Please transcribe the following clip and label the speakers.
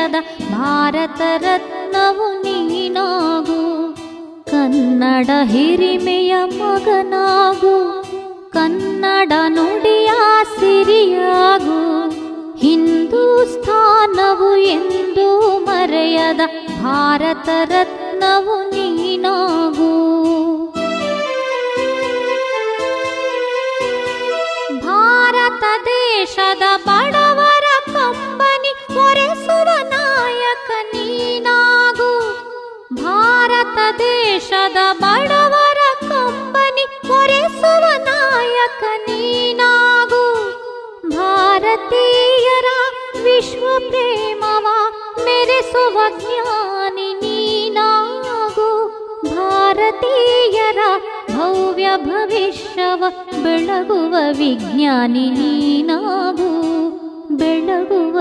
Speaker 1: ಮರೆಯದ ಭಾರತ ರತ್ನವು ನೀನಾಗು. ಕನ್ನಡ ಹಿರಿಮೆಯ ಮಗನಾಗು, ಕನ್ನಡ ನುಡಿಯ ಸಿರಿಯಾಗು. ಹಿಂದೂಸ್ಥಾನವು ಎಂದೂ ಮರೆಯದ ಭಾರತ ರತ್ನವು ನೀನಾಗು. ಭಾರತ ದೇಶದ ಬಡವರ ಕಂಬನಿ ಒರೆಸುವ ನಾಯಕ ನೀನಾಗು. ಭಾರತ ದೇಶದ ಬಡವರ ಕಂಬನಿ ಒರೆಸುವ ನಾಯಕ ನೀನಾಗು. ಭಾರತೀಯರ ವಿಶ್ವ ಪ್ರೇಮವ ಮೆರೆಸುವ ಜ್ಞಾನಿ ನೀನಾಗು. ಭಾರತೀಯರ ಭವ್ಯ ಭವಿಷ್ಯವ ಬೆಳಗುವ ವಿಜ್ಞಾನಿ ನೀನಾಗು. ಬೆಳಗುವ